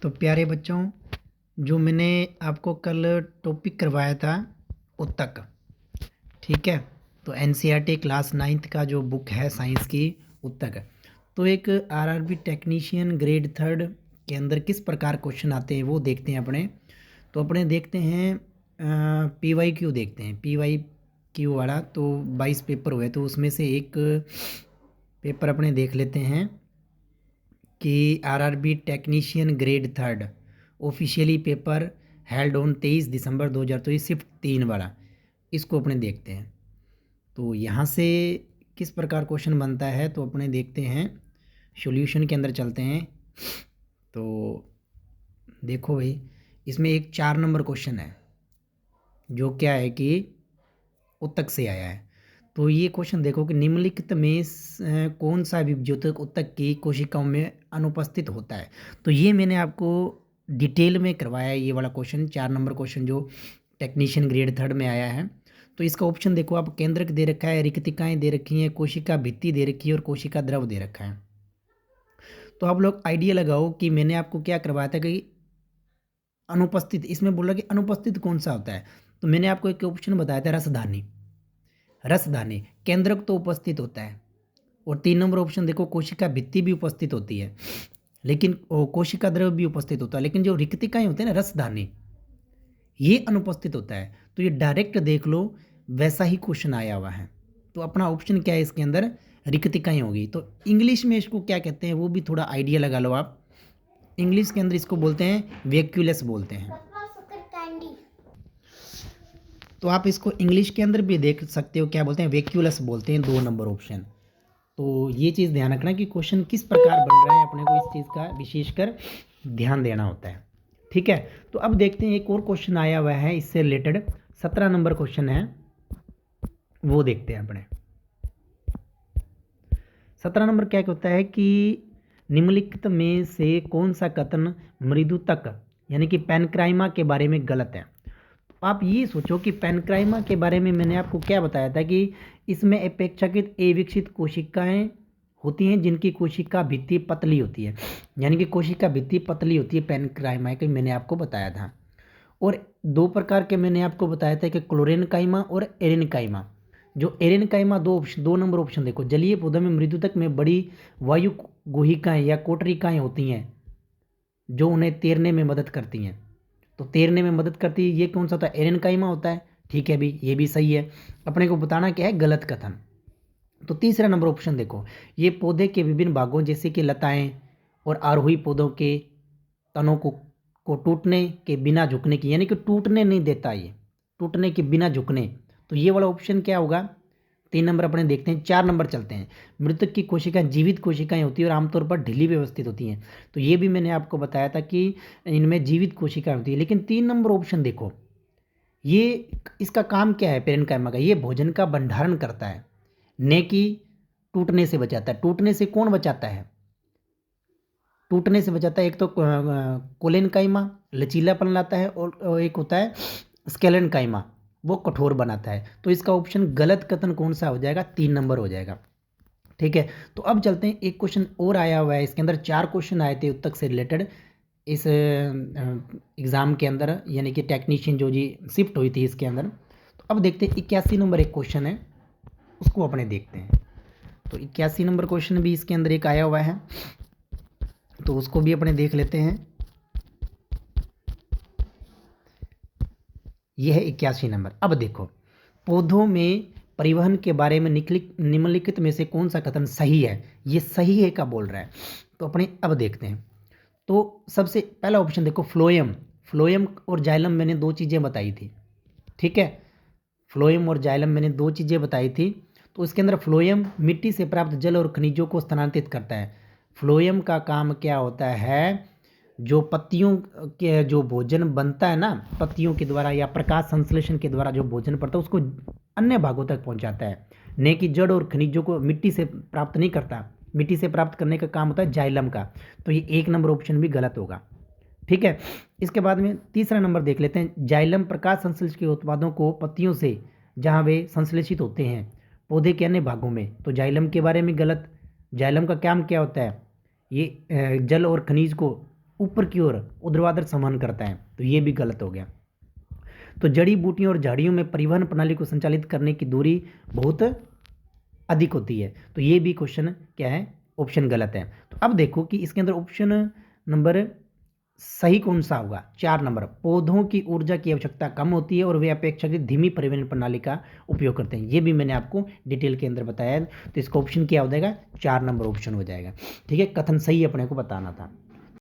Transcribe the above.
तो प्यारे बच्चों, जो मैंने आपको कल टॉपिक करवाया था उत्तक, ठीक है। तो एनसीईआरटी क्लास 9th का जो बुक है साइंस की, उत्तक। तो एक आरआरबी टेक्नीशियन ग्रेड 3rd के अंदर किस प्रकार क्वेश्चन आते हैं वो देखते हैं अपने। तो अपने देखते हैं पीवाई क्यू, देखते हैं पीवाई क्यू वाला। तो 22 पेपर हुए, तो उसमें से एक पेपर अपने देख लेते हैं कि RRB technician grade 3rd officially paper held on 23 December 2023, shift 3 वाला, इसको अपने देखते हैं। तो यहाँ से किस प्रकार क्वेश्चन बनता है तो अपने देखते हैं, सॉल्यूशन के अंदर चलते हैं। तो देखो भाई, इसमें एक 4 नंबर क्वेश्चन है जो क्या है कि उत्तक से आया है। तो ये क्वेश्चन देखो कि निम्नलिखित में कौन सा विभज्योतक उत्तक की कोशिकाओं में अनुपस्थित होता है। तो ये मैंने आपको डिटेल में करवाया है, ये वाला क्वेश्चन 4 नंबर क्वेश्चन जो टेक्नीशियन ग्रेड 3rd में आया है। तो इसका ऑप्शन देखो आप, केंद्रक दे रखा है, रिक्तिकाएं दे रखी हैं, कोशिका भित्ति दे रखी है और कोशिका द्रव दे रखा है। तो आप लोग आइडिया लगाओ कि मैंने आपको क्या करवाया था कि अनुपस्थित, इसमें बोला कि अनुपस्थित कौन सा होता है। तो मैंने आपको एक ऑप्शन बताया था रसधानी। रसधानी केंद्रक तो उपस्थित होता है, और 3 नंबर ऑप्शन देखो, कोशिका भित्ति भी उपस्थित होती है, लेकिन कोशिका द्रव भी उपस्थित होता है, लेकिन जो रिक्तिकाएं होते हैं ना, रसधानी, ये अनुपस्थित होता है। तो ये डायरेक्ट देख लो, वैसा ही क्वेश्चन आया हुआ है। तो अपना ऑप्शन क्या है इसके अंदर, रिक्तिकाएं होगी। तो इंग्लिश में इसको क्या कहते हैं वो भी थोड़ा आइडिया लगा लो आप। इंग्लिश के अंदर इसको बोलते हैं वैक्यूलस बोलते हैं। तो आप इसको इंग्लिश के अंदर भी देख सकते हो, क्या बोलते हैं, वैक्यूलस बोलते हैं, 2 नंबर ऑप्शन। तो ये चीज़ ध्यान रखना कि क्वेश्चन किस प्रकार बन रहा है, अपने को इस चीज़ का विशेषकर ध्यान देना होता है, ठीक है। तो अब देखते हैं एक और क्वेश्चन आया हुआ है इससे रिलेटेड, 17 नंबर क्वेश्चन है, वो देखते हैं अपने। 17 नंबर क्या होता है कि निम्नलिखित में से कौन सा कथन मृदुतक यानी कि पैनक्राइमा के बारे में गलत है। तो आप ये सोचो कि पैनक्राइमा के बारे में मैंने आपको क्या बताया था कि इसमें अपेक्षाकृत अविकसित कोशिकाएं होती हैं जिनकी कोशिका भित्ति पतली होती है, यानी कि कोशिका भित्ति पतली होती है पैनक्राइमा की, मैंने आपको बताया था। और 2 प्रकार के मैंने आपको बताया था कि क्लोरेनकाइमा और एरेनकाइमा। जो एरेनकाइमा 2 नंबर ऑप्शन देखो, जलीय पौधों में मृदुतक में बड़ी वायु गुहिकाएं या कोटरिकाएं होती हैं जो उन्हें तैरने में मदद करती हैं। तो तैरने में मदद करती है, ये कौन सा होता है, एरेनकाइमा होता है, ठीक है भी, ये भी सही है। अपने को बताना क्या है, गलत कथन। तो तीसरा नंबर ऑप्शन देखो, ये पौधे के विभिन्न भागों जैसे कि लताएं और आरोही पौधों के तनों को टूटने के बिना झुकने की, यानी कि टूटने नहीं देता, ये टूटने के बिना झुकने। तो ये वाला ऑप्शन क्या होगा, 3 नंबर अपने देखते हैं। 4 नंबर चलते हैं, मृतक की कोशिकाएं जीवित कोशिकाएं होती है और आमतौर पर ढीली व्यवस्थित होती हैं। तो ये भी मैंने आपको बताया था कि इनमें जीवित कोशिकाएं होती है। लेकिन 3 नंबर ऑप्शन देखो, ये इसका काम क्या है, पेरेन्काइमा का, ये भोजन का भंडारण करता है, न कि टूटने से बचाता है। टूटने से कौन बचाता है, टूटने से बचाता है एक तो कोलेनकाइमा लचीलापन लाता है, और एक होता है स्केलेनकाइमा, वो कठोर बनाता है। तो इसका ऑप्शन गलत कथन कौन सा हो जाएगा, 3 नंबर हो जाएगा, ठीक है। तो अब चलते हैं, एक क्वेश्चन और आया हुआ है, इसके अंदर 4 क्वेश्चन आए थे उत्तक से रिलेटेड इस एग्ज़ाम के अंदर, यानी कि टेक्नीशियन जो जी शिफ्ट हुई थी इसके अंदर। तो अब देखते हैं 81 नंबर एक क्वेश्चन है, उसको अपने देखते हैं। तो 81 नंबर क्वेश्चन भी इसके अंदर एक आया हुआ है, तो उसको भी अपने देख लेते हैं। यह है 81 नंबर। अब देखो, पौधों में परिवहन के बारे में निम्नलिखित में से कौन सा कथन सही है, ये सही है का बोल रहा है। तो अपने अब देखते हैं। तो सबसे पहला ऑप्शन देखो, फ्लोएम। फ्लोएम और जाइलम मैंने 2 चीज़ें बताई थी, ठीक है। फ्लोएम और जाइलम मैंने 2 चीज़ें बताई थी। तो इसके अंदर फ्लोएम मिट्टी से प्राप्त जल और खनिजों को स्थानांतरित करता है। फ्लोएम का काम क्या होता है, जो पत्तियों के जो भोजन बनता है ना, पत्तियों के द्वारा या प्रकाश संश्लेषण के द्वारा जो भोजन पड़ता है उसको अन्य भागों तक पहुंचाता है, न कि जड़ और खनिजों को मिट्टी से प्राप्त नहीं करता। मिट्टी से प्राप्त करने का काम होता है जाइलम का। तो ये 1 नंबर ऑप्शन भी गलत होगा, ठीक है। इसके बाद में तीसरा नंबर देख लेते हैं, जाइलम प्रकाश संश्लेषण के उत्पादों को पत्तियों से जहाँ वे संश्लेषित होते हैं पौधे के अन्य भागों में। तो जाइलम के बारे में गलत। जाइलम का काम क्या होता है, ये जल और खनिज को ऊपर की ओर ऊर्ध्वाधर संवहन करता है, तो ये भी गलत हो गया। तो जड़ी बूटियों और झाड़ियों में परिवहन प्रणाली को संचालित करने की दूरी बहुत अधिक होती है, तो ये भी क्वेश्चन क्या है, ऑप्शन गलत है। तो अब देखो कि इसके अंदर ऑप्शन नंबर सही कौन सा होगा, 4 नंबर, पौधों की ऊर्जा की आवश्यकता कम होती है और वे अपेक्षाकृत धीमी परिवहन प्रणाली का उपयोग करते हैं, ये भी मैंने आपको डिटेल के अंदर बताया है। तो इसका ऑप्शन क्या हो जाएगा, 4 नंबर ऑप्शन हो जाएगा। ठीक है, कथन सही अपने को बताना था।